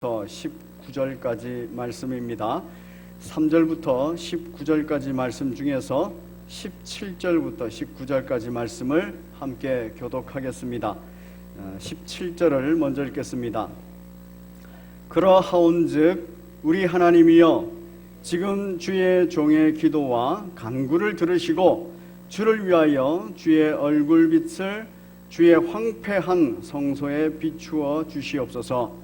19절까지 말씀입니다. 3절부터 19절까지 말씀 중에서 17절부터 19절까지 말씀을 함께 교독하겠습니다. 17절을 먼저 읽겠습니다. 그러하온즉 우리 하나님이여, 지금 주의 종의 기도와 간구를 들으시고 주를 위하여 주의 얼굴빛을 주의 황폐한 성소에 비추어 주시옵소서.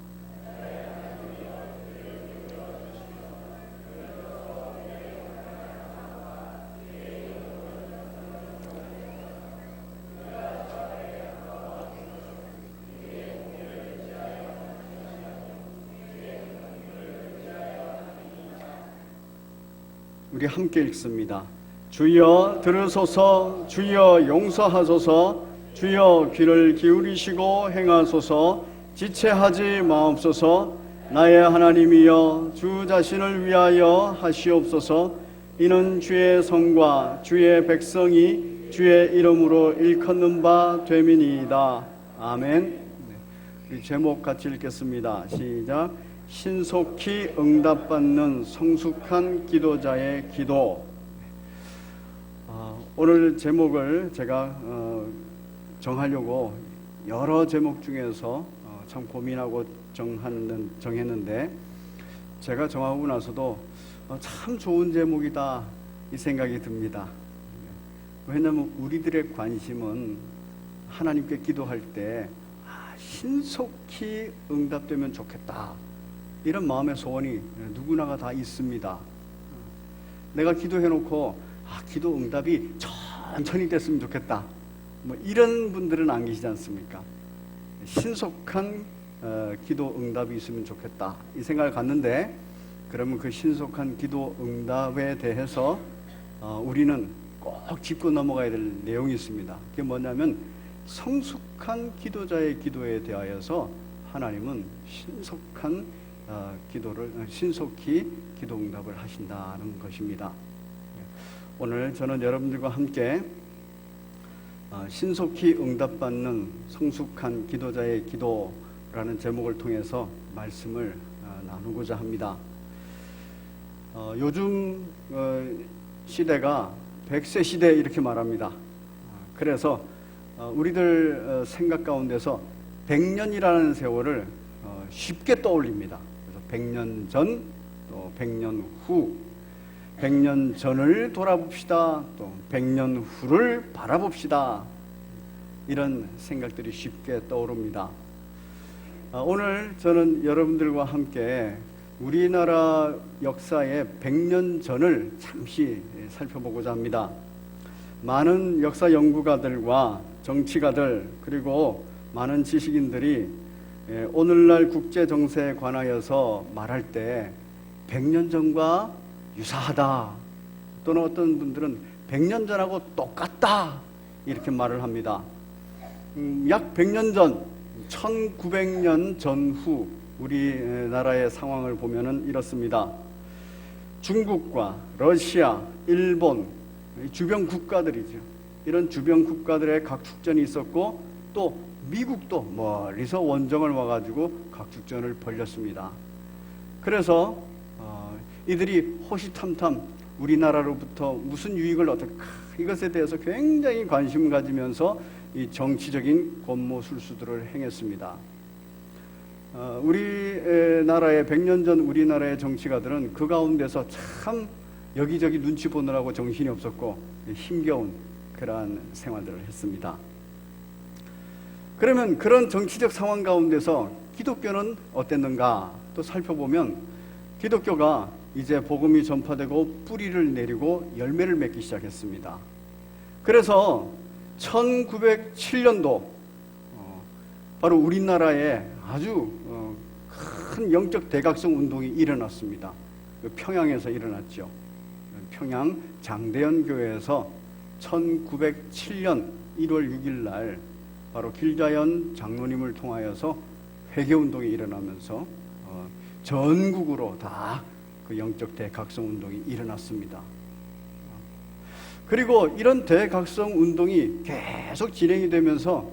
우리 함께 읽습니다. 주여 들으소서, 주여 용서하소서, 주여 귀를 기울이시고 행하소서, 지체하지 마옵소서. 나의 하나님이여, 주 자신을 위하여 하시옵소서. 이는 주의 성과 주의 백성이 주의 이름으로 일컫는 바 됨이니이다. 아멘. 우리 제목 같이 읽겠습니다. 시작. 신속히 응답받는 성숙한 기도자의 기도. 오늘 제목을 제가 정하려고 여러 제목 중에서 참 고민하고 정했는데, 제가 정하고 나서도 참 좋은 제목이다 이 생각이 듭니다. 왜냐하면 우리들의 관심은 하나님께 기도할 때 신속히 응답되면 좋겠다, 이런 마음의 소원이 누구나가 다 있습니다. 내가 기도해놓고 기도 응답이 천천히 됐으면 좋겠다, 이런 분들은 안 계시지 않습니까? 신속한 기도 응답이 있으면 좋겠다 이 생각을 갖는데, 그러면 그 신속한 기도 응답에 대해서 우리는 꼭 짚고 넘어가야 될 내용이 있습니다. 그게 뭐냐면, 성숙한 기도자의 기도에 대하여서 하나님은 신속히 기도 응답을 하신다는 것입니다. 오늘 저는 여러분들과 함께 신속히 응답받는 성숙한 기도자의 기도라는 제목을 통해서 말씀을 나누고자 합니다. 요즘 시대가 100세 시대 이렇게 말합니다. 그래서 우리들 생각 가운데서 100년이라는 세월을 쉽게 떠올립니다. 그래서 100년 전, 또 100년 후, 100년 전을 돌아봅시다, 또 100년 후를 바라봅시다, 이런 생각들이 쉽게 떠오릅니다. 오늘 저는 여러분들과 함께 우리나라 역사의 100년 전을 잠시 살펴보고자 합니다. 많은 역사 연구가들과 정치가들, 그리고 많은 지식인들이 오늘날 국제 정세에 관하여서 말할 때 100년 전과 유사하다, 또는 어떤 분들은 100년 전하고 똑같다, 이렇게 말을 합니다. 약 100년 전, 1900년 전후 우리나라의 상황을 보면은 이렇습니다. 중국과 러시아, 일본, 주변 국가들이죠. 이런 주변 국가들의 각축전이 있었고, 또 미국도 멀리서 원정을 와가지고 각축전을 벌였습니다. 그래서 이들이 호시탐탐 우리나라로부터 무슨 유익을 얻을까, 이것에 대해서 굉장히 관심을 가지면서 이 정치적인 권모술수들을 행했습니다. 우리나라의 100년 전 우리나라의 정치가들은 그 가운데서 참 여기저기 눈치 보느라고 정신이 없었고 힘겨운 그러한 생활들을 했습니다. 그러면 그런 정치적 상황 가운데서 기독교는 어땠는가 또 살펴보면, 기독교가 이제 복음이 전파되고 뿌리를 내리고 열매를 맺기 시작했습니다. 그래서 1907년도 바로 우리나라에 아주 큰 영적 대각성 운동이 일어났습니다. 평양에서 일어났죠. 평양 장대현 교회에서 1907년 1월 6일 날 바로 길자연 장로님을 통하여서 회개운동이 일어나면서 전국으로 다 그 영적 대각성 운동이 일어났습니다. 그리고 이런 대각성 운동이 계속 진행이 되면서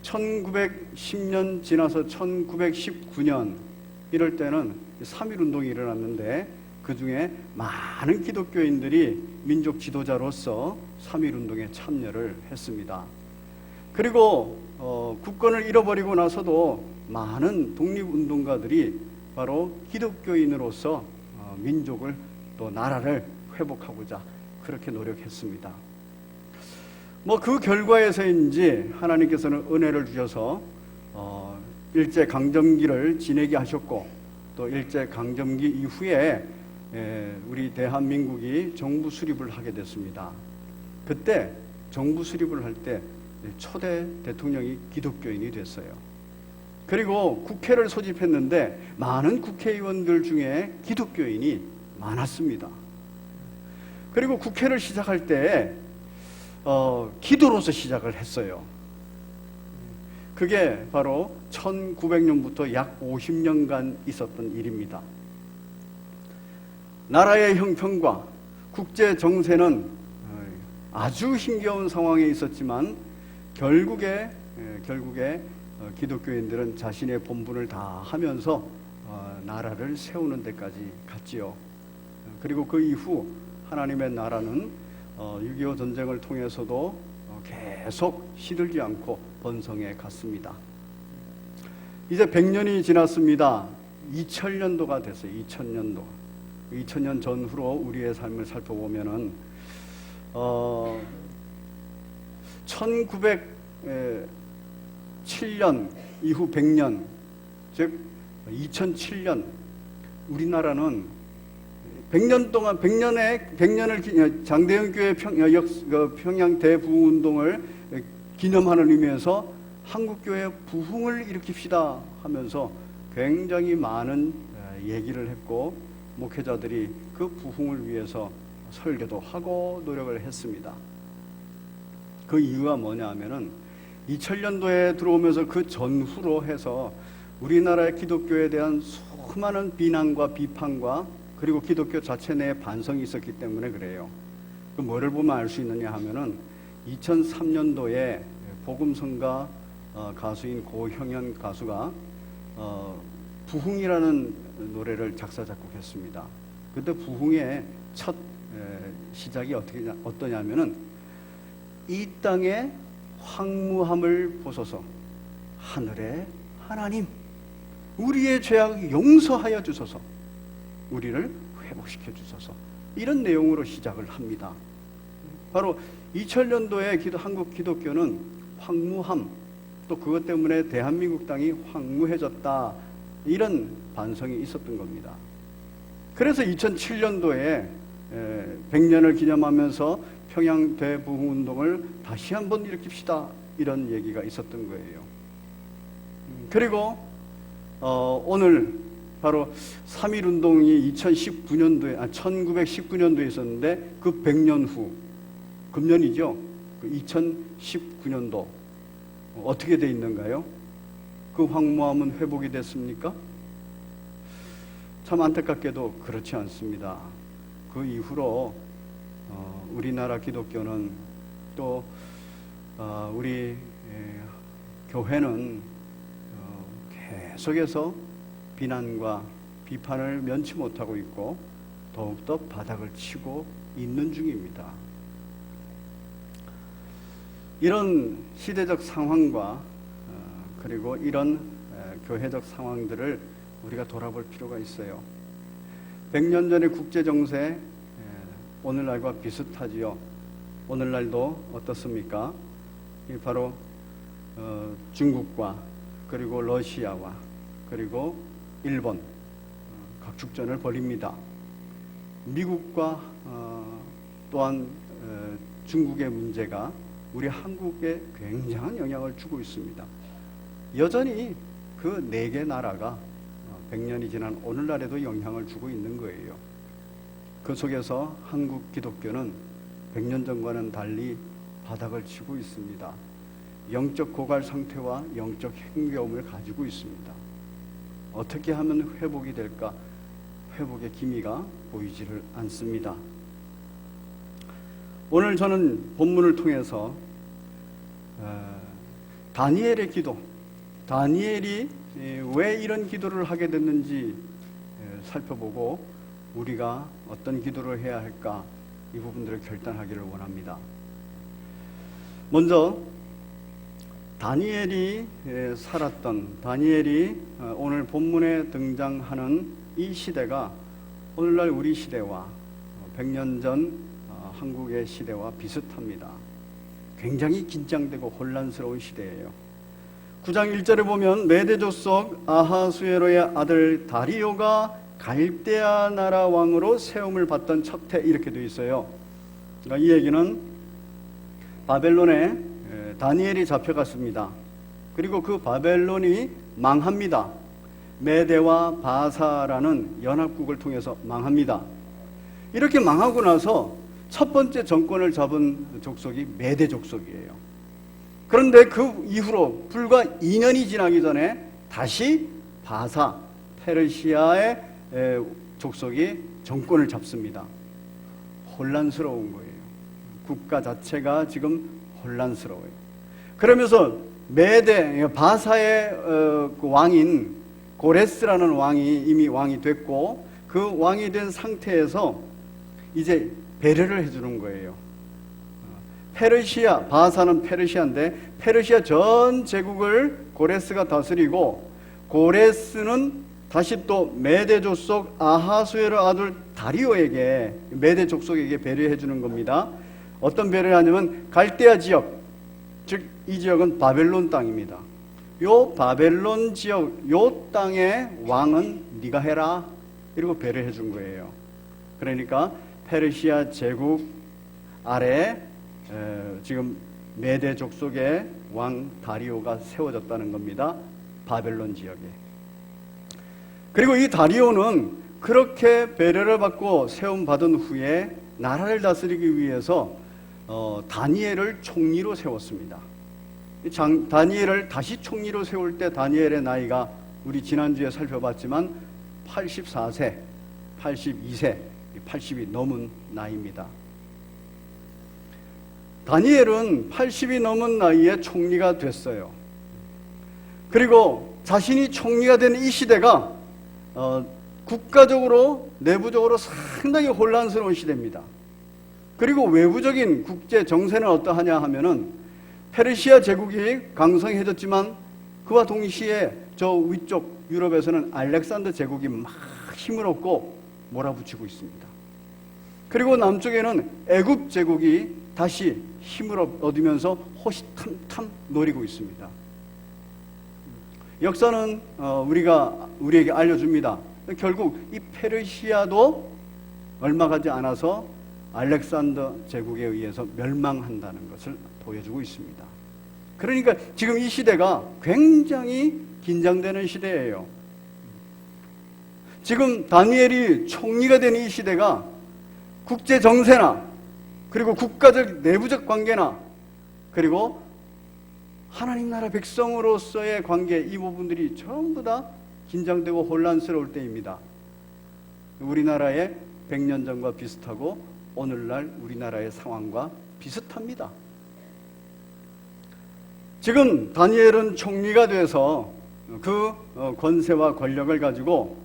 1910년 지나서 1919년 이럴 때는 3.1운동이 일어났는데 그 중에 많은 기독교인들이 민족 지도자로서 3.1운동에 참여를 했습니다. 그리고 국권을 잃어버리고 나서도 많은 독립운동가들이 바로 기독교인으로서 민족을 또 나라를 회복하고자 그렇게 노력했습니다. 그 결과에서인지 하나님께서는 은혜를 주셔서 일제강점기를 지내게 하셨고, 또 일제강점기 이후에 우리 대한민국이 정부 수립을 하게 됐습니다. 그때 정부 수립을 할 때 초대 대통령이 기독교인이 됐어요. 그리고 국회를 소집했는데 많은 국회의원들 중에 기독교인이 많았습니다. 그리고 국회를 시작할 때 기도로서 시작을 했어요. 그게 바로 1900년부터 약 50년간 있었던 일입니다. 나라의 형편과 국제 정세는 아주 힘겨운 상황에 있었지만 결국에 기독교인들은 자신의 본분을 다 하면서 나라를 세우는 데까지 갔지요. 그리고 그 이후 하나님의 나라는 6.25 전쟁을 통해서도 계속 시들지 않고 번성해 갔습니다. 이제 100년이 지났습니다. 2000년도가 됐어요. 2000년도. 2000년 전후로 우리의 삶을 살펴보면은 1907년 이후 100년, 즉 2007년 우리나라는 100년 동안 100년을 장대현 교회 평양 대부흥운동을 기념하는 의미에서 한국교회 부흥을 일으킵시다 하면서 굉장히 많은 얘기를 했고, 목회자들이 그 부흥을 위해서 설교도 하고 노력을 했습니다. 그 이유가 뭐냐 하면은 2000년도에 들어오면서 그 전후로 해서 우리나라의 기독교에 대한 수많은 비난과 비판과 그리고 기독교 자체 내에 반성이 있었기 때문에 그래요. 그 뭐를 보면 알 수 있느냐 하면은 2003년도에 복음성가 가수인 고형현 가수가 부흥이라는 노래를 작사 작곡했습니다. 그때 부흥의 첫 시작이 어떠냐면은 이 땅의 황무함을 보소서 하늘의 하나님 우리의 죄악을 용서하여 주소서 우리를 회복시켜 주소서, 이런 내용으로 시작을 합니다. 바로 2000년도에 한국 기독교는 황무함, 또 그것 때문에 대한민국 땅이 황무해졌다, 이런 반성이 있었던 겁니다. 그래서 2007년도에 100년을 기념하면서 평양 대부흥운동을 다시 한번 일으킵시다, 이런 얘기가 있었던 거예요. 그리고 오늘 바로 3.1운동이 1919년도에 있었는데 그 100년 후, 금년이죠. 2019년도 어떻게 돼 있는가요? 그 황무함은 회복이 됐습니까? 참 안타깝게도 그렇지 않습니다. 그 이후로 우리나라 기독교는 또 우리 교회는 계속해서 비난과 비판을 면치 못하고 있고 더욱더 바닥을 치고 있는 중입니다. 이런 시대적 상황과 그리고 이런 교회적 상황들을 우리가 돌아볼 필요가 있어요. 100년 전의 국제정세 오늘날과 비슷하지요. 오늘날도 어떻습니까? 바로 중국과 그리고 러시아와 그리고 일본 각축전을 벌입니다. 미국과 또한 중국의 문제가 우리 한국에 굉장한 영향을 주고 있습니다. 여전히 그 4개 나라가 100년이 지난 오늘날에도 영향을 주고 있는 거예요. 그 속에서 한국 기독교는 100년 전과는 달리 바닥을 치고 있습니다. 영적 고갈 상태와 영적 힘겨움을 가지고 있습니다. 어떻게 하면 회복이 될까? 회복의 기미가 보이지를 않습니다. 오늘 저는 본문을 통해서 다니엘의 기도, 다니엘이 왜 이런 기도를 하게 됐는지 살펴보고 우리가 어떤 기도를 해야 할까, 이 부분들을 결단하기를 원합니다. 먼저 다니엘이 살았던, 다니엘이 오늘 본문에 등장하는 이 시대가 오늘날 우리 시대와 100년 전 한국의 시대와 비슷합니다. 굉장히 긴장되고 혼란스러운 시대예요. 9장 1절에 보면 메대 족속 아하수에로의 아들 다리오가 갈대아 나라 왕으로 세움을 받던 첫 해, 이렇게 되어 있어요. 그러니까 이 얘기는 바벨론에 다니엘이 잡혀갔습니다. 그리고 그 바벨론이 망합니다. 메대와 바사라는 연합국을 통해서 망합니다. 이렇게 망하고 나서 첫 번째 정권을 잡은 족속이 메대 족속이에요. 그런데 그 이후로 불과 2년이 지나기 전에 다시 바사, 페르시아의 족속이 정권을 잡습니다. 혼란스러운 거예요. 국가 자체가 지금 혼란스러워요. 그러면서 메대, 바사의 그 왕인 고레스라는 왕이 이미 왕이 됐고, 그 왕이 된 상태에서 이제 배려를 해주는 거예요. 페르시아, 바사는 페르시아인데 페르시아 전 제국을 고레스가 다스리고, 고레스는 다시 또 메대 족속 아하수에로 아들 다리오에게, 메대 족속에게 배려해 주는 겁니다. 어떤 배려를 하냐면 갈대아 지역, 즉 이 지역은 바벨론 땅입니다. 요 바벨론 지역, 요 땅의 왕은 네가 해라, 이러고 배려해 준 거예요. 그러니까 페르시아 제국 아래 지금 메대 족속의 왕 다리오가 세워졌다는 겁니다. 바벨론 지역에. 그리고 이 다리오는 그렇게 배려를 받고 세움받은 후에 나라를 다스리기 위해서 다니엘을 총리로 세웠습니다. 다니엘을 다시 총리로 세울 때 다니엘의 나이가 우리 지난주에 살펴봤지만 84세, 82세, 80이 넘은 나이입니다. 다니엘은 80이 넘은 나이에 총리가 됐어요. 그리고 자신이 총리가 된 이 시대가 국가적으로, 내부적으로 상당히 혼란스러운 시대입니다. 그리고 외부적인 국제 정세는 어떠하냐 하면은 페르시아 제국이 강성해졌지만 그와 동시에 저 위쪽 유럽에서는 알렉산더 제국이 막 힘을 얻고 몰아붙이고 있습니다. 그리고 남쪽에는 애굽 제국이 다시 힘을 얻으면서 호시탐탐 노리고 있습니다. 역사는 우리에게 알려줍니다. 결국 이 페르시아도 얼마 가지 않아서 알렉산더 제국에 의해서 멸망한다는 것을 보여주고 있습니다. 그러니까 지금 이 시대가 굉장히 긴장되는 시대예요. 지금 다니엘이 총리가 된 이 시대가 국제 정세나, 그리고 국가적 내부적 관계나, 그리고 하나님 나라 백성으로서의 관계, 이 부분들이 전부 다 긴장되고 혼란스러울 때입니다. 우리나라의 100년 전과 비슷하고 오늘날 우리나라의 상황과 비슷합니다. 지금 다니엘은 총리가 돼서 그 권세와 권력을 가지고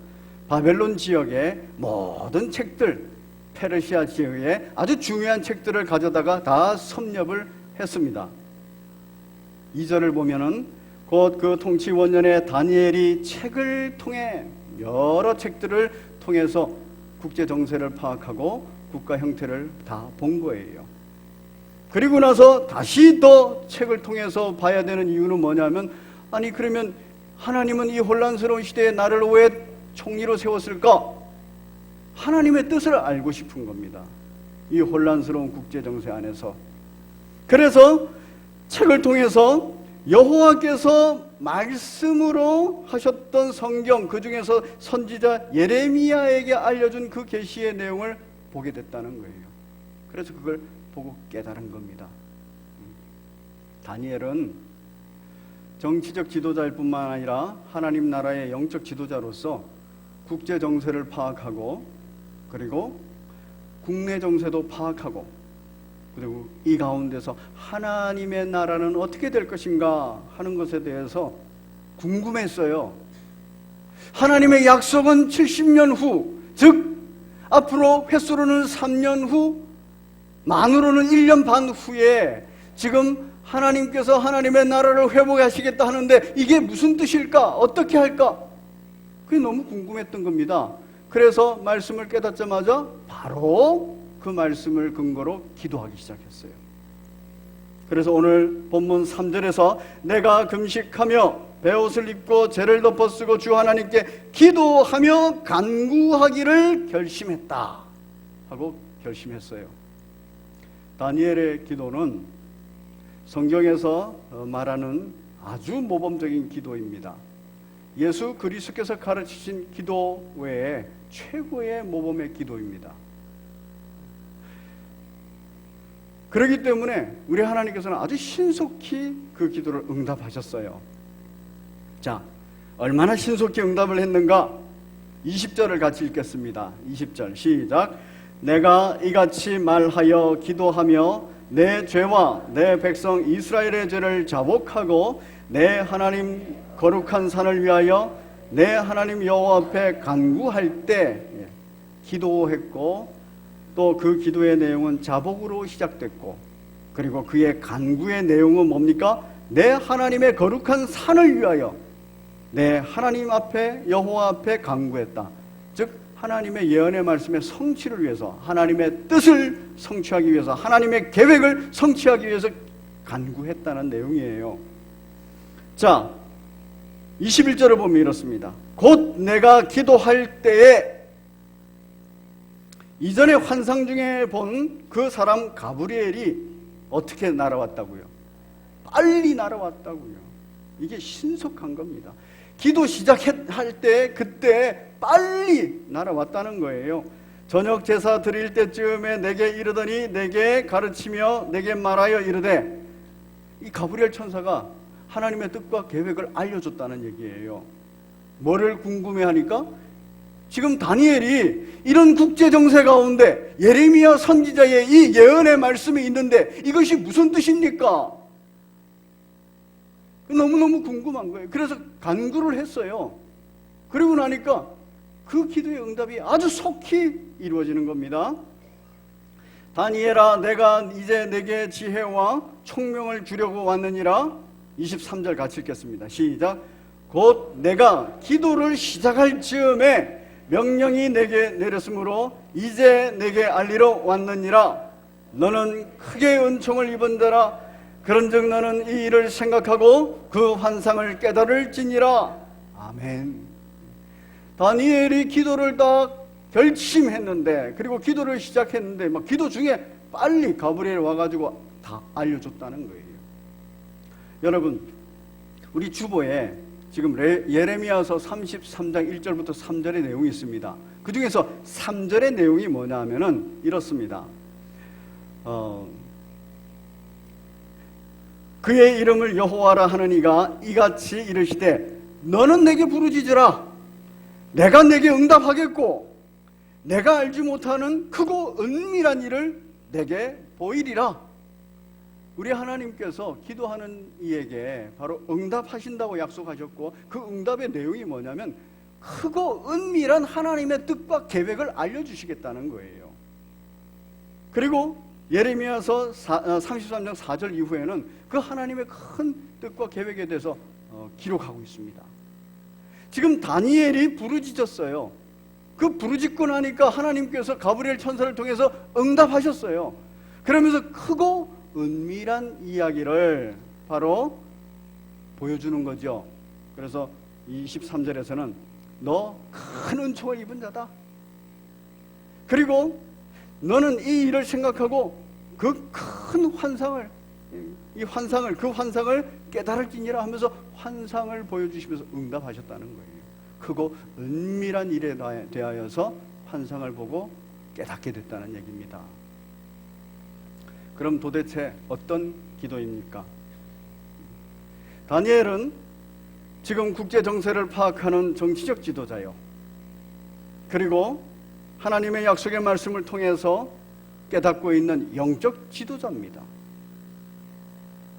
바벨론 지역의 모든 책들, 페르시아 지역의 아주 중요한 책들을 가져다가 다 섭렵을 했습니다. 2절을 보면은 곧 그 통치 원년에 다니엘이 책을 통해, 여러 책들을 통해서 국제 정세를 파악하고 국가 형태를 다 본 거예요. 그리고 나서 다시 더 책을 통해서 봐야 되는 이유는 뭐냐면, 아니 그러면 하나님은 이 혼란스러운 시대에 나를 왜 총리로 세웠을까? 하나님의 뜻을 알고 싶은 겁니다. 이 혼란스러운 국제 정세 안에서. 그래서 책을 통해서 여호와께서 말씀으로 하셨던 성경, 그 중에서 선지자 예레미야에게 알려준 그 계시의 내용을 보게 됐다는 거예요. 그래서 그걸 보고 깨달은 겁니다. 다니엘은 정치적 지도자일 뿐만 아니라 하나님 나라의 영적 지도자로서 국제 정세를 파악하고, 그리고 국내 정세도 파악하고, 그리고 이 가운데서 하나님의 나라는 어떻게 될 것인가 하는 것에 대해서 궁금했어요. 하나님의 약속은 70년 후, 즉 앞으로 횟수로는 3년 후, 만으로는 1년 반 후에 지금 하나님께서 하나님의 나라를 회복하시겠다 하는데 이게 무슨 뜻일까? 어떻게 할까? 그게 너무 궁금했던 겁니다. 그래서 말씀을 깨닫자마자 바로 그 말씀을 근거로 기도하기 시작했어요. 그래서 오늘 본문 3절에서 내가 금식하며 베옷을 입고 죄를 덮어쓰고 주 하나님께 기도하며 간구하기를 결심했다 하고 결심했어요. 다니엘의 기도는 성경에서 말하는 아주 모범적인 기도입니다. 예수 그리스도께서 가르치신 기도 외에 최고의 모범의 기도입니다. 그렇기 때문에 우리 하나님께서는 아주 신속히 그 기도를 응답하셨어요. 자, 얼마나 신속히 응답을 했는가? 20절을 같이 읽겠습니다. 20절 시작. 내가 이같이 말하여 기도하며 내 죄와 내 백성 이스라엘의 죄를 자복하고 내 하나님 거룩한 산을 위하여 내 하나님 여호와 앞에 간구할 때 기도했고 또 그 기도의 내용은 자복으로 시작됐고 그리고 그의 간구의 내용은 뭡니까? 내 하나님의 거룩한 산을 위하여 내 하나님 앞에 여호와 앞에 간구했다. 즉 하나님의 예언의 말씀의 성취를 위해서 하나님의 뜻을 성취하기 위해서 하나님의 계획을 성취하기 위해서 간구했다는 내용이에요. 자, 21절을 보면 이렇습니다. 곧 내가 기도할 때에 이전에 환상 중에 본 그 사람 가브리엘이 어떻게 날아왔다고요? 빨리 날아왔다고요. 이게 신속한 겁니다. 기도 시작할 때 그때 빨리 날아왔다는 거예요. 저녁 제사 드릴 때쯤에 내게 이르더니 내게 가르치며 내게 말하여 이르되, 이 가브리엘 천사가 하나님의 뜻과 계획을 알려줬다는 얘기예요. 뭐를 궁금해하니까 지금 다니엘이 이런 국제정세 가운데 예레미야 선지자의 이 예언의 말씀이 있는데 이것이 무슨 뜻입니까? 너무너무 궁금한 거예요. 그래서 간구를 했어요. 그러고 나니까 그 기도의 응답이 아주 속히 이루어지는 겁니다. 다니엘아, 내가 이제 내게 지혜와 총명을 주려고 왔느니라. 23절 같이 읽겠습니다. 시작. 곧 내가 기도를 시작할 즈음에 명령이 내게 내렸으므로 이제 내게 알리러 왔느니라. 너는 크게 은총을 입은 자라. 그런즉 너는 이 일을 생각하고 그 환상을 깨달을지니라. 아멘. 다니엘이 기도를 다 결심했는데, 그리고 기도를 시작했는데 막 기도 중에 빨리 가브리엘 와가지고 다 알려줬다는 거예요. 여러분, 우리 주보에 지금 예레미야서 33장 1절부터 3절의 내용이 있습니다. 그 중에서 3절의 내용이 뭐냐 하면은 이렇습니다. 그의 이름을 여호와라 하느니가 이같이 이르시되 너는 내게 부르짖으라. 내가 내게 응답하겠고 내가 알지 못하는 크고 은밀한 일을 내게 보이리라. 우리 하나님께서 기도하는 이에게 바로 응답하신다고 약속하셨고, 그 응답의 내용이 뭐냐면 크고 은밀한 하나님의 뜻과 계획을 알려주시겠다는 거예요. 그리고 예레미야서 33장 4절 이후에는 그 하나님의 큰 뜻과 계획에 대해서 기록하고 있습니다. 지금 다니엘이 부르짖었어요. 그 부르짖고 나니까 하나님께서 가브리엘 천사를 통해서 응답하셨어요. 그러면서 크고 은밀한 이야기를 바로 보여주는 거죠. 그래서 23절에서는 너 큰 은총을 입은 자다. 그리고 너는 이 일을 생각하고 그 큰 환상을, 그 환상을 깨달을지니라 하면서 환상을 보여주시면서 응답하셨다는 거예요. 크고 은밀한 일에 대하여서 환상을 보고 깨닫게 됐다는 얘기입니다. 그럼 도대체 어떤 기도입니까? 다니엘은 지금 국제 정세를 파악하는 정치적 지도자요. 그리고 하나님의 약속의 말씀을 통해서 깨닫고 있는 영적 지도자입니다.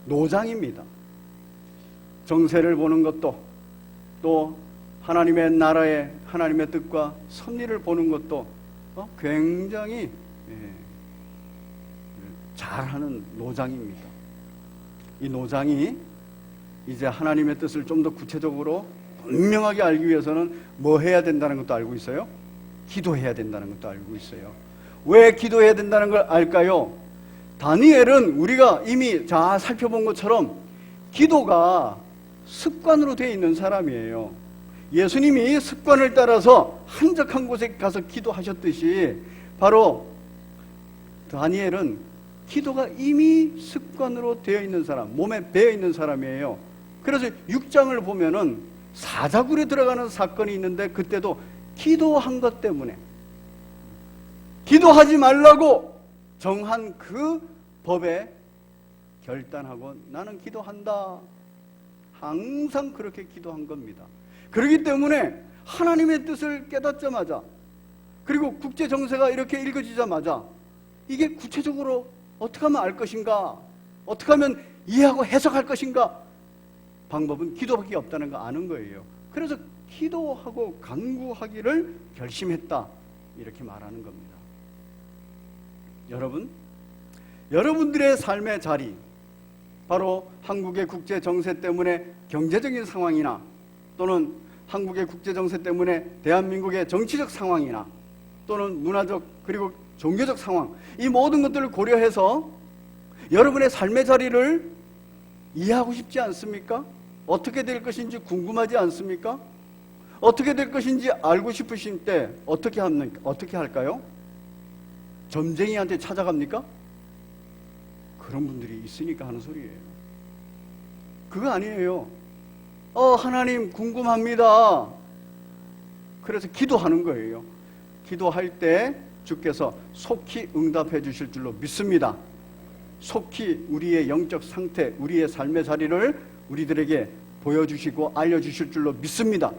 노장입니다. 정세를 보는 것도, 또 하나님의 나라의 하나님의 뜻과 섭리를 보는 것도 굉장히 잘하는 노장입니다. 이 노장이 이제 하나님의 뜻을 좀 더 구체적으로 분명하게 알기 위해서는 뭐 해야 된다는 것도 알고 있어요? 기도해야 된다는 것도 알고 있어요. 왜 기도해야 된다는 걸 알까요? 다니엘은 우리가 이미 잘 살펴본 것처럼 기도가 습관으로 되어 있는 사람이에요. 예수님이 습관을 따라서 한적한 곳에 가서 기도하셨듯이 바로 다니엘은 기도가 이미 습관으로 되어 있는 사람, 몸에 배어 있는 사람이에요. 그래서 6장을 보면은 사자굴에 들어가는 사건이 있는데 그때도 기도한 것 때문에 기도하지 말라고 정한 그 법에 결단하고 나는 기도한다. 항상 그렇게 기도한 겁니다. 그렇기 때문에 하나님의 뜻을 깨닫자마자 그리고 국제 정세가 이렇게 읽어지자마자 이게 구체적으로 어떻게 하면 알 것인가? 어떻게 하면 이해하고 해석할 것인가? 방법은 기도밖에 없다는 거 아는 거예요. 그래서 기도하고 간구하기를 결심했다. 이렇게 말하는 겁니다. 여러분들의 삶의 자리, 바로 한국의 국제 정세 때문에 경제적인 상황이나 또는 한국의 국제 정세 때문에 대한민국의 정치적 상황이나 또는 문화적 그리고 종교적 상황, 이 모든 것들을 고려해서 여러분의 삶의 자리를 이해하고 싶지 않습니까? 어떻게 될 것인지 궁금하지 않습니까? 어떻게 될 것인지 알고 싶으신 때 어떻게 할까요? 점쟁이한테 찾아갑니까? 그런 분들이 있으니까 하는 소리예요. 그거 아니에요. 하나님 궁금합니다. 그래서 기도하는 거예요. 기도할 때 주께서 속히 응답해 주실 줄로 믿습니다. 속히 우리의 영적 상태, 우리의 삶의 자리를 우리들에게 보여주시고 알려주실 줄로 믿습니다.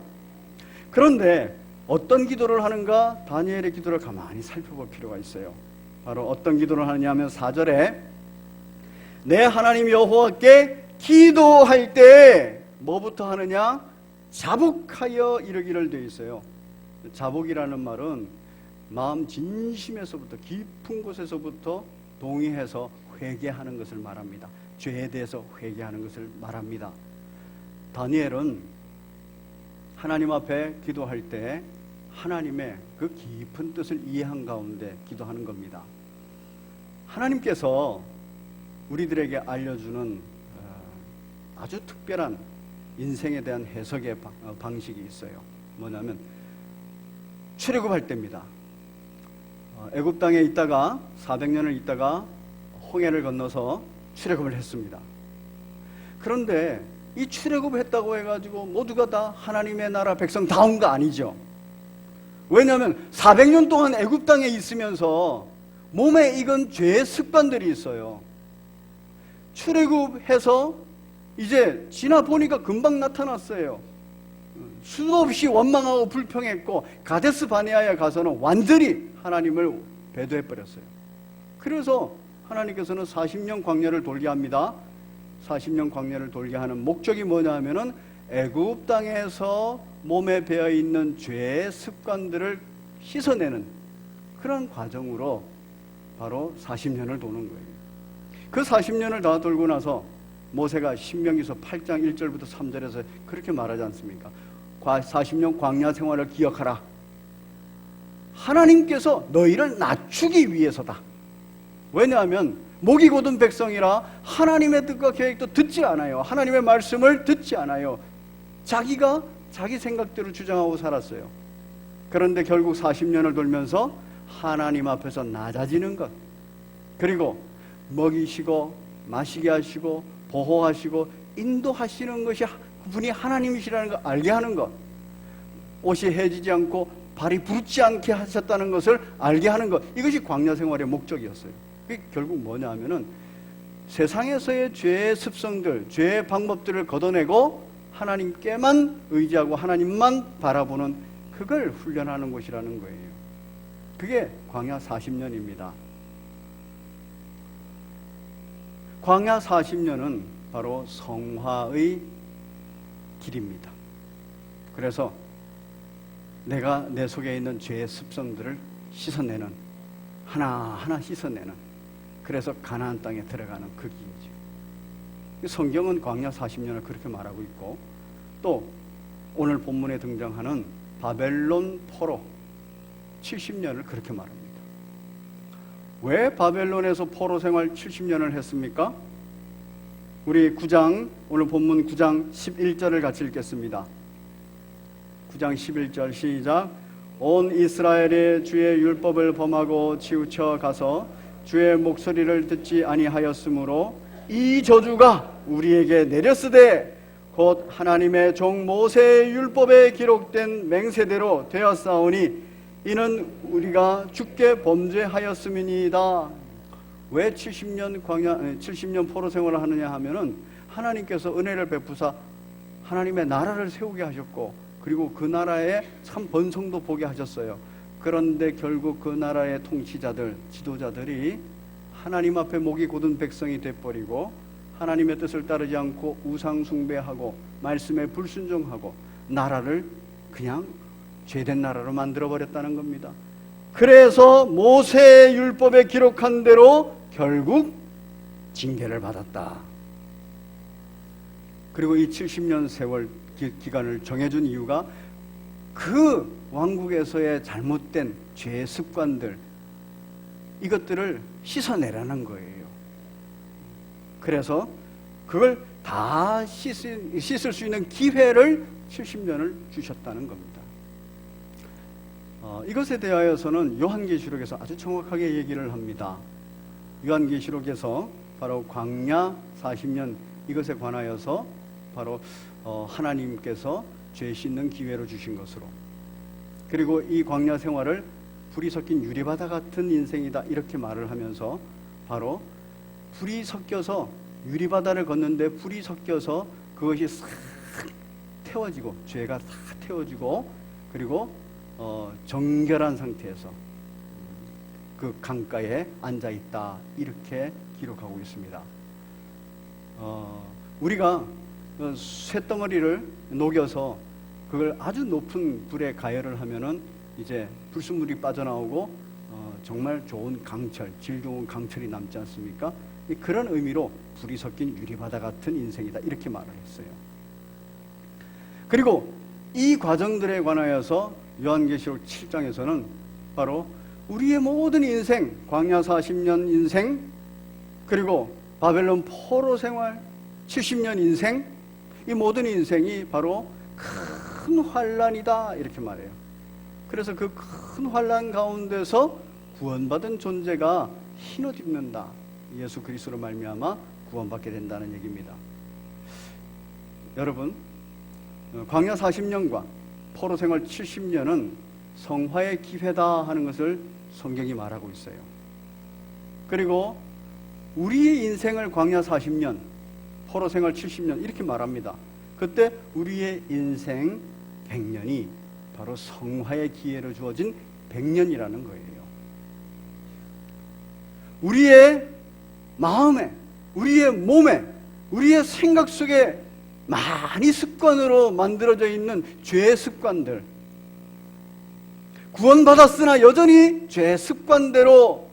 그런데 어떤 기도를 하는가? 다니엘의 기도를 가만히 살펴볼 필요가 있어요. 바로 어떤 기도를 하느냐 하면 4절에 내 하나님 여호와께 기도할 때 뭐부터 하느냐? 자복하여 이르기를 되어 있어요. 자복이라는 말은 마음 진심에서부터 깊은 곳에서부터 동의해서 회개하는 것을 말합니다. 죄에 대해서 회개하는 것을 말합니다. 다니엘은 하나님 앞에 기도할 때 하나님의 그 깊은 뜻을 이해한 가운데 기도하는 겁니다. 하나님께서 우리들에게 알려주는 아주 특별한 인생에 대한 해석의 방식이 있어요. 뭐냐면 출애굽할 때입니다. 애굽 땅에 있다가 400년을 있다가 홍해를 건너서 출애굽을 했습니다. 그런데 이 출애굽했다고 해가지고 모두가 다 하나님의 나라 백성 다 온 거 아니죠. 왜냐하면 400년 동안 애굽 땅에 있으면서 몸에 익은 죄의 습관들이 있어요. 출애굽해서 이제 지나 보니까 금방 나타났어요. 수도 없이 원망하고 불평했고 가데스 바네아에 가서는 완전히 하나님을 배도해버렸어요. 그래서 하나님께서는 40년 광야를 돌게 합니다. 40년 광야를 돌게 하는 목적이 뭐냐 하면은 애굽 땅에서 몸에 배어있는 죄의 습관들을 씻어내는 그런 과정으로 바로 40년을 도는 거예요. 그 40년을 다 돌고 나서 모세가 신명기서 8장 1절부터 3절에서 그렇게 말하지 않습니까? 40년 광야 생활을 기억하라. 하나님께서 너희를 낮추기 위해서다. 왜냐하면 목이 곧은 백성이라 하나님의 뜻과 계획도 듣지 않아요. 하나님의 말씀을 듣지 않아요. 자기가 자기 생각대로 주장하고 살았어요. 그런데 결국 40년을 돌면서 하나님 앞에서 낮아지는 것, 그리고 먹이시고 마시게 하시고 보호하시고 인도하시는 것이 분이 하나님이시라는 걸 알게 하는 것, 옷이 해지지 않고 발이 부르지 않게 하셨다는 것을 알게 하는 것, 이것이 광야 생활의 목적이었어요. 그게 결국 뭐냐 하면은 세상에서의 죄의 습성들, 죄의 방법들을 걷어내고 하나님께만 의지하고 하나님만 바라보는 그걸 훈련하는 것이라는 거예요. 그게 광야 40년입니다. 광야 40년은 바로 성화의 길입니다. 그래서 내가 내 속에 있는 죄의 습성들을 씻어내는, 하나하나 씻어내는, 그래서 가나안 땅에 들어가는 그 기회죠. 성경은 광야 40년을 그렇게 말하고 있고, 또 오늘 본문에 등장하는 바벨론 포로 70년을 그렇게 말합니다. 왜 바벨론에서 포로 생활 70년을 했습니까? 우리 9장, 오늘 본문 9장 11절을 같이 읽겠습니다. 9장 11절 시작. 온 이스라엘의 주의 율법을 범하고 치우쳐 가서 주의 목소리를 듣지 아니하였으므로 이 저주가 우리에게 내렸으되 곧 하나님의 종 모세의 율법에 기록된 맹세대로 되었사오니 이는 우리가 주께 범죄하였음이니이다. 왜 70년 포로 생활을 하느냐 하면은 하나님께서 은혜를 베푸사 하나님의 나라를 세우게 하셨고, 그리고 그 나라에 참 번성도 보게 하셨어요. 그런데 결국 그 나라의 통치자들, 지도자들이 하나님 앞에 목이 곧은 백성이 돼버리고 하나님의 뜻을 따르지 않고 우상 숭배하고 말씀에 불순종하고 나라를 그냥 죄된 나라로 만들어버렸다는 겁니다. 그래서 모세의 율법에 기록한 대로 결국 징계를 받았다. 그리고 이 70년 세월 기간을 정해준 이유가 그 왕국에서의 잘못된 죄의 습관들, 이것들을 씻어내라는 거예요. 그래서 그걸 다 씻을 수 있는 기회를 70년을 주셨다는 겁니다. 이것에 대하여서는 요한계시록에서 아주 정확하게 얘기를 합니다. 요한계시록에서 바로 광야 40년 이것에 관하여서 바로 하나님께서 죄 씻는 기회로 주신 것으로, 그리고 이 광야 생활을 불이 섞인 유리바다 같은 인생이다 이렇게 말을 하면서 바로 불이 섞여서 유리바다를 걷는데 불이 섞여서 그것이 싹 태워지고 죄가 싹 태워지고 그리고 정결한 상태에서 그 강가에 앉아있다 이렇게 기록하고 있습니다. 우리가 쇳덩어리를 녹여서 그걸 아주 높은 불에 가열을 하면은 이제 불순물이 빠져나오고 정말 좋은 강철, 질 좋은 강철이 남지 않습니까? 그런 의미로 불이 섞인 유리바다 같은 인생이다 이렇게 말을 했어요. 그리고 이 과정들에 관하여서 요한계시록 7장에서는 바로 우리의 모든 인생, 광야 40년 인생, 그리고 바벨론 포로 생활 70년 인생, 이 모든 인생이 바로 큰 환난이다 이렇게 말해요. 그래서 그 큰 환난 가운데서 구원받은 존재가 흰옷 입는다. 예수 그리스도로 말미암아 구원받게 된다는 얘기입니다. 여러분, 광야 40년과 포로 생활 70년은 성화의 기회다 하는 것을 성경이 말하고 있어요. 그리고 우리의 인생을 광야 40년, 포로 생활 70년 이렇게 말합니다. 그때 우리의 인생 100년이 바로 성화의 기회로 주어진 100년이라는 거예요. 우리의 마음에, 우리의 몸에, 우리의 생각 속에 많이 습관으로 만들어져 있는 죄의 습관들, 구원받았으나 여전히 죄의 습관대로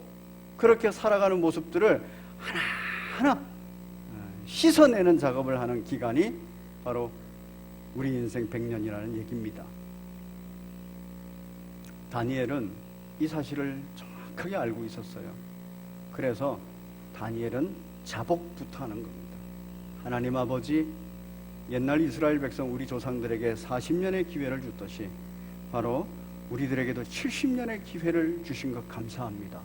그렇게 살아가는 모습들을 하나하나 씻어내는 작업을 하는 기간이 바로 우리 인생 100년이라는 얘기입니다. 다니엘은 이 사실을 정확하게 알고 있었어요. 그래서 다니엘은 자복부터 하는 겁니다. 하나님 아버지, 옛날 이스라엘 백성 우리 조상들에게 40년의 기회를 줬듯이 바로 우리들에게도 70년의 기회를 주신 것 감사합니다.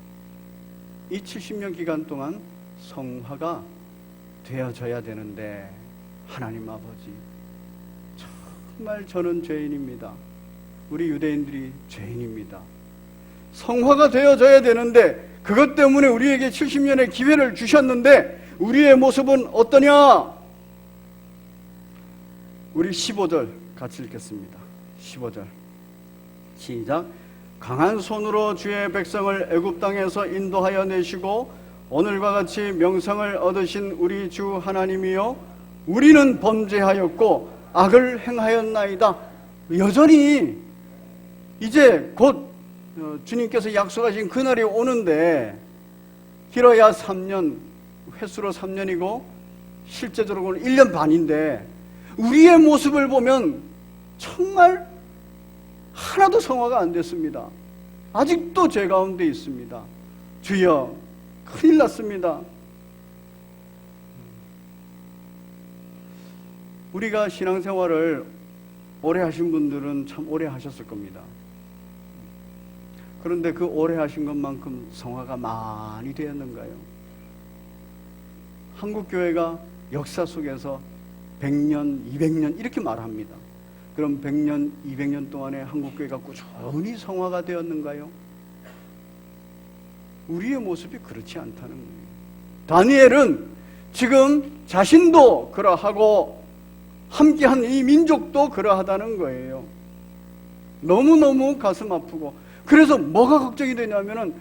이 70년 기간 동안 성화가 되어져야 되는데 하나님 아버지, 정말 저는 죄인입니다. 우리 유대인들이 죄인입니다. 성화가 되어져야 되는데 그것 때문에 우리에게 70년의 기회를 주셨는데 우리의 모습은 어떠냐? 우리 15절 같이 읽겠습니다. 15절 시작. 강한 손으로 주의 백성을 애굽 땅에서 인도하여 내시고 오늘과 같이 명성을 얻으신 우리 주 하나님이여, 우리는 범죄하였고 악을 행하였나이다. 여전히 이제 곧 주님께서 약속하신 그날이 오는데 길어야 3년, 횟수로 3년이고 실제적으로는 1년 반인데 우리의 모습을 보면 정말 하나도 성화가 안 됐습니다. 아직도 죄 가운데 있습니다. 주여, 큰일 났습니다. 우리가 신앙생활을 오래 하신 분들은 참 오래 하셨을 겁니다. 그런데 그 오래 하신 것만큼 성화가 많이 되었는가요? 한국교회가 역사 속에서 100년, 200년 이렇게 말합니다. 그럼 100년, 200년 동안에 한국교회가 꾸준히 성화가 되었는가요? 우리의 모습이 그렇지 않다는 거예요. 다니엘은 지금 자신도 그러하고 함께한 이 민족도 그러하다는 거예요. 너무너무 가슴 아프고, 그래서 뭐가 걱정이 되냐면은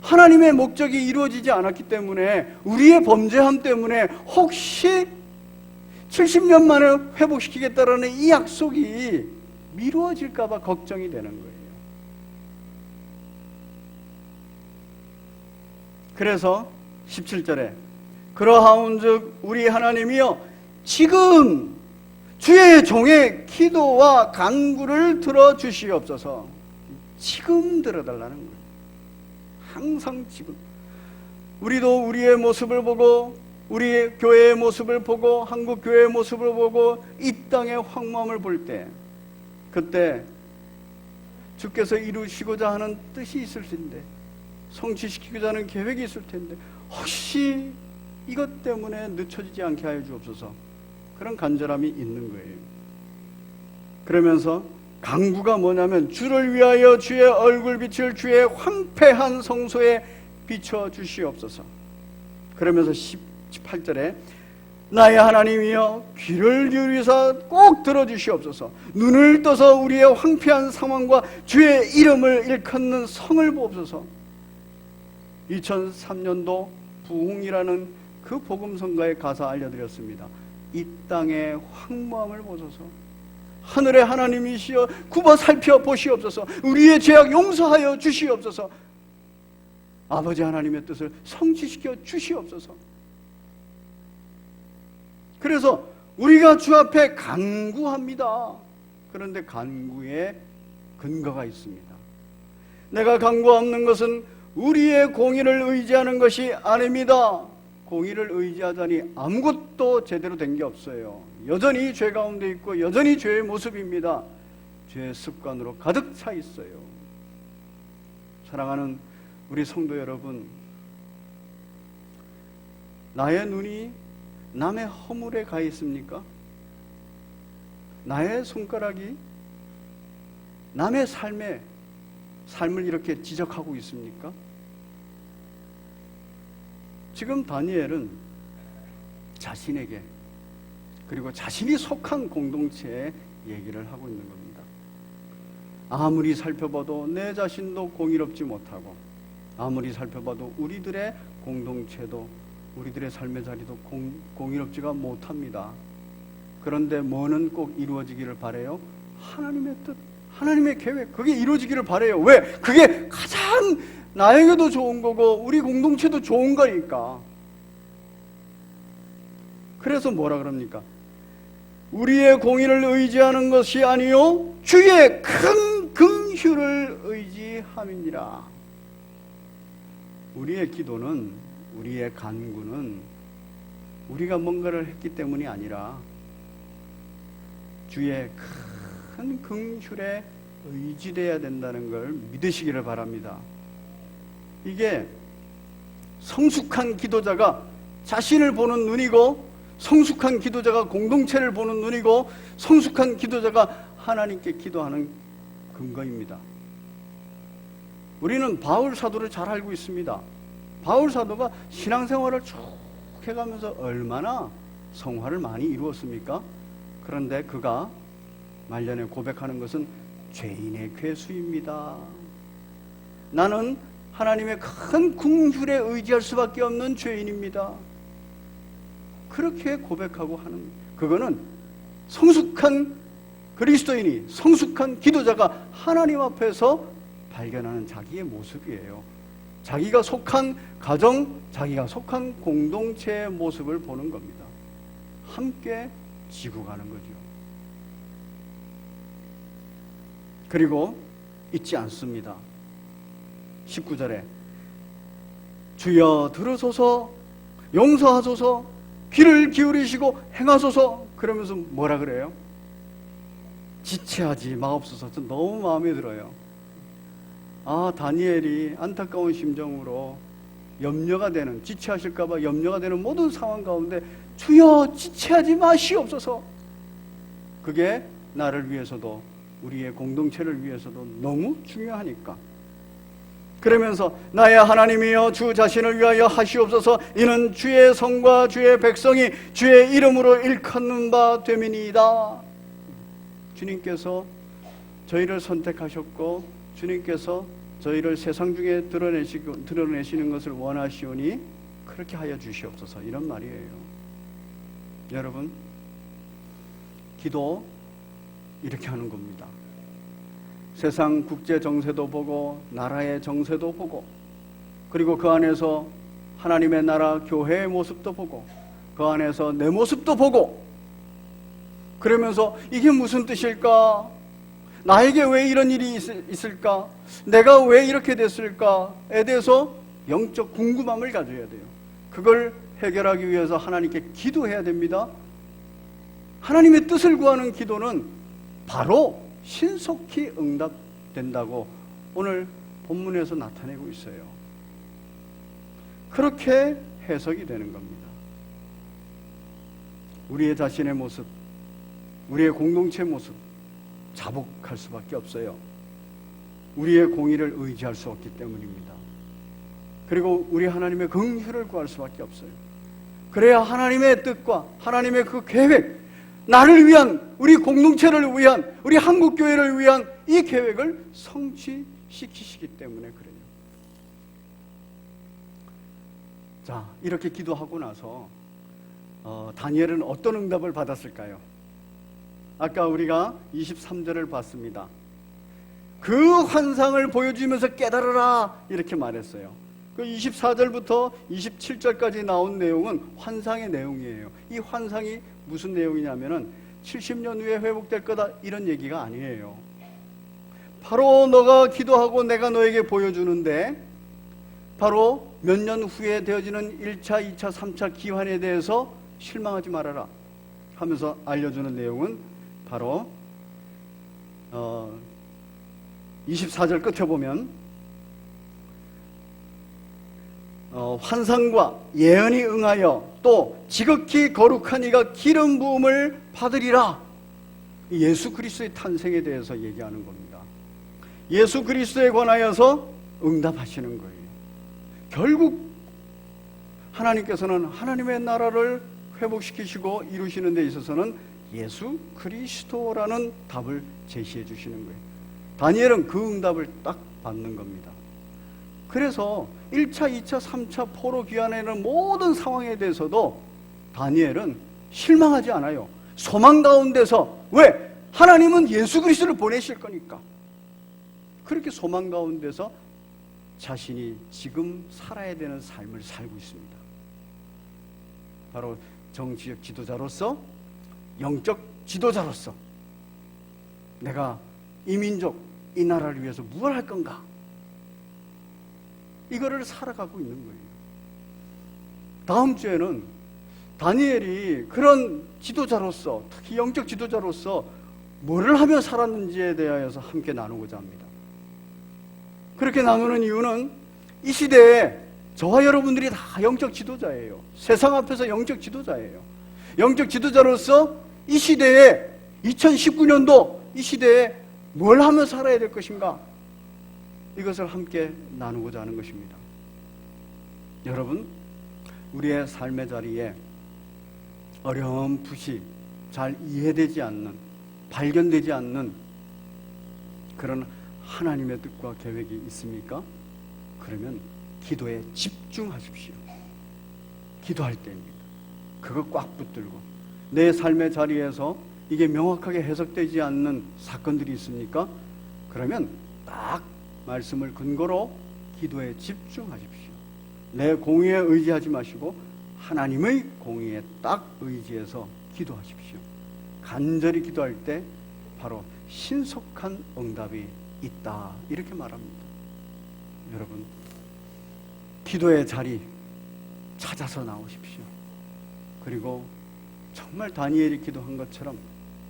하나님의 목적이 이루어지지 않았기 때문에, 우리의 범죄함 때문에 혹시 70년 만에 회복시키겠다라는 이 약속이 미루어질까봐 걱정이 되는 거예요. 그래서 17절에 그러하온즉 우리 하나님이여 지금 주의 종의 기도와 간구를 들어주시옵소서. 지금 들어달라는 거예요. 항상 지금. 우리도 우리의 모습을 보고, 우리 교회의 모습을 보고, 한국 교회의 모습을 보고, 이 땅의 황무함을 볼 때, 그때 주께서 이루시고자 하는 뜻이 있을 텐데, 성취시키고자 하는 계획이 있을 텐데, 혹시 이것 때문에 늦춰지지 않게 하여 주옵소서. 그런 간절함이 있는 거예요. 그러면서 간구가 뭐냐면 주를 위하여 주의 얼굴빛을 주의 황폐한 성소에 비춰 주시옵소서. 그러면서 18절에 나의 하나님이여 귀를 기울이사 꼭 들어주시옵소서. 눈을 떠서 우리의 황폐한 상황과 주의 이름을 일컫는 성을 보옵소서. 2003년도 부흥이라는 그 복음성가의 가사 알려드렸습니다. 이 땅의 황무함을 보소서. 하늘의 하나님이시여 굽어 살펴보시옵소서. 우리의 죄악 용서하여 주시옵소서. 아버지 하나님의 뜻을 성취시켜 주시옵소서. 그래서 우리가 주 앞에 간구합니다. 그런데 간구에 근거가 있습니다. 내가 간구하는 것은 우리의 공의를 의지하는 것이 아닙니다. 공의를 의지하자니 아무것도 제대로 된 게 없어요. 여전히 죄 가운데 있고 여전히 죄의 모습입니다. 죄의 습관으로 가득 차 있어요. 사랑하는 우리 성도 여러분, 나의 눈이 남의 허물에 가 있습니까? 나의 손가락이 남의 삶을 이렇게 지적하고 있습니까? 지금 다니엘은 자신에게, 그리고 자신이 속한 공동체에 얘기를 하고 있는 겁니다. 아무리 살펴봐도 내 자신도 공의롭지 못하고, 아무리 살펴봐도 우리들의 공동체도, 우리들의 삶의 자리도 공의롭지가 못합니다. 그런데 뭐는 꼭 이루어지기를 바라요? 하나님의 뜻, 하나님의 계획, 그게 이루어지기를 바라요. 왜? 그게 가장 나에게도 좋은 거고 우리 공동체도 좋은 거니까. 그래서 뭐라 그럽니까? 우리의 공의를 의지하는 것이 아니요 주의 큰 긍휼을 의지함이니라. 우리의 기도는, 우리의 간구는 우리가 뭔가를 했기 때문이 아니라 주의 큰 긍휼에 의지돼야 된다는 걸 믿으시기를 바랍니다. 이게 성숙한 기도자가 자신을 보는 눈이고, 성숙한 기도자가 공동체를 보는 눈이고, 성숙한 기도자가 하나님께 기도하는 근거입니다. 우리는 바울 사도를 잘 알고 있습니다. 바울 사도가 신앙생활을 쭉 해가면서 얼마나 성화를 많이 이루었습니까? 그런데 그가 말년에 고백하는 것은 죄인의 괴수입니다. 나는 하나님의 큰 긍휼에 의지할 수밖에 없는 죄인입니다. 그렇게 고백하고 하는, 그거는 성숙한 그리스도인이, 성숙한 기도자가 하나님 앞에서 발견하는 자기의 모습이에요. 자기가 속한 가정, 자기가 속한 공동체의 모습을 보는 겁니다. 함께 지고 가는 거죠. 그리고 잊지 않습니다. 19절에 주여 들으소서, 용서하소서, 귀를 기울이시고 행하소서. 그러면서 뭐라 그래요? 지체하지 마옵소서. 저 너무 마음에 들어요. 다니엘이 안타까운 심정으로 염려가 되는, 지체하실까봐 염려가 되는 모든 상황 가운데 주여 지체하지 마시옵소서. 그게 나를 위해서도 우리의 공동체를 위해서도 너무 중요하니까. 그러면서 나의 하나님이여 주 자신을 위하여 하시옵소서. 이는 주의 성과 주의 백성이 주의 이름으로 일컫는 바 됨이니이다. 주님께서 저희를 선택하셨고 주님께서 저희를 세상 중에 드러내시는 것을 원하시오니 그렇게 하여 주시옵소서. 이런 말이에요. 여러분, 기도 이렇게 하는 겁니다. 세상 국제 정세도 보고 나라의 정세도 보고, 그리고 그 안에서 하나님의 나라 교회의 모습도 보고, 그 안에서 내 모습도 보고, 그러면서 이게 무슨 뜻일까? 나에게 왜 이런 일이 있을까? 내가 왜 이렇게 됐을까에 대해서 영적 궁금함을 가져야 돼요. 그걸 해결하기 위해서 하나님께 기도해야 됩니다. 하나님의 뜻을 구하는 기도는 바로 신속히 응답된다고 오늘 본문에서 나타내고 있어요. 그렇게 해석이 되는 겁니다. 우리의 자신의 모습, 우리의 공동체 모습 자복할 수밖에 없어요. 우리의 공의를 의지할 수 없기 때문입니다. 그리고 우리 하나님의 긍휼을 구할 수밖에 없어요. 그래야 하나님의 뜻과 하나님의 그 계획, 나를 위한, 우리 공동체를 위한, 우리 한국교회를 위한 이 계획을 성취시키시기 때문에 그래요. 자, 이렇게 기도하고 나서 다니엘은 어떤 응답을 받았을까요? 아까 우리가 23절을 봤습니다. 그 환상을 보여주면서 깨달으라 이렇게 말했어요. 그 24절부터 27절까지 나온 내용은 환상의 내용이에요. 이 환상이 무슨 내용이냐면은 70년 후에 회복될 거다 이런 얘기가 아니에요. 바로 너가 기도하고 내가 너에게 보여주는데 바로 몇 년 후에 되어지는 1차, 2차, 3차 기환에 대해서 실망하지 말아라 하면서 알려주는 내용은 바로 24절 끝에 보면 환상과 예언이 응하여 또 지극히 거룩한 이가 기름 부음을 받으리라. 예수 그리스도의 탄생에 대해서 얘기하는 겁니다. 예수 그리스도에 관하여서 응답하시는 거예요. 결국 하나님께서는 하나님의 나라를 회복시키시고 이루시는 데 있어서는 예수 그리스도라는 답을 제시해 주시는 거예요. 다니엘은 그 응답을 딱 받는 겁니다. 그래서 1차, 2차, 3차 포로 귀환에는 모든 상황에 대해서도 다니엘은 실망하지 않아요. 소망 가운데서, 왜? 하나님은 예수 그리스도를 보내실 거니까. 그렇게 소망 가운데서 자신이 지금 살아야 되는 삶을 살고 있습니다. 바로 정치적 지도자로서, 영적 지도자로서 내가 이 민족, 이 나라를 위해서 무엇을 할 건가? 이거를 살아가고 있는 거예요. 다음 주에는 다니엘이 그런 지도자로서, 특히 영적 지도자로서 뭐를 하며 살았는지에 대하여서 함께 나누고자 합니다. 그렇게 나누는 이유는 이 시대에 저와 여러분들이 다 영적 지도자예요. 세상 앞에서 영적 지도자예요. 영적 지도자로서 이 시대에 2019년도 이 시대에 뭘 하며 살아야 될 것인가? 이것을 함께 나누고자 하는 것입니다. 여러분, 우리의 삶의 자리에 어렴풋이 잘 이해되지 않는, 발견되지 않는 그런 하나님의 뜻과 계획이 있습니까? 그러면 기도에 집중하십시오. 기도할 때입니다. 그거 꽉 붙들고 내 삶의 자리에서 이게 명확하게 해석되지 않는 사건들이 있습니까? 그러면 딱 말씀을 근거로 기도에 집중하십시오. 내 공의에 의지하지 마시고 하나님의 공의에 딱 의지해서 기도하십시오. 간절히 기도할 때 바로 신속한 응답이 있다, 이렇게 말합니다. 여러분, 기도의 자리 찾아서 나오십시오. 그리고 정말 다니엘이 기도한 것처럼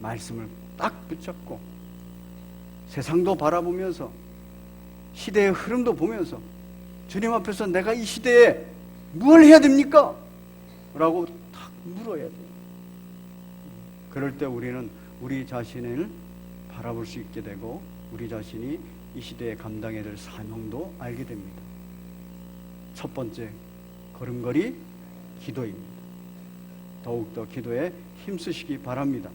말씀을 딱 붙잡고 세상도 바라보면서 시대의 흐름도 보면서 주님 앞에서 내가 이 시대에 뭘 해야 됩니까? 라고 딱 물어야 돼요. 그럴 때 우리는 우리 자신을 바라볼 수 있게 되고 우리 자신이 이 시대에 감당해야 될 사명도 알게 됩니다. 첫 번째 걸음걸이 기도입니다. 더욱더 기도에 힘쓰시기 바랍니다.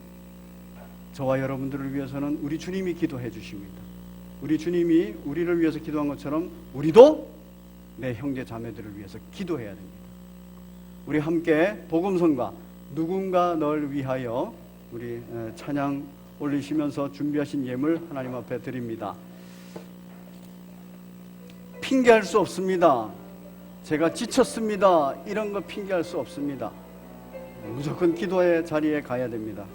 저와 여러분들을 위해서는 우리 주님이 기도해 주십니다. 우리 주님이 우리를 위해서 기도한 것처럼 우리도 내 형제 자매들을 위해서 기도해야 됩니다. 우리 함께 복음성가 누군가 널 위하여 우리 찬양 올리시면서 준비하신 예물 하나님 앞에 드립니다. 핑계할 수 없습니다. 제가 지쳤습니다, 이런 거 핑계할 수 없습니다. 무조건 기도의 자리에 가야 됩니다.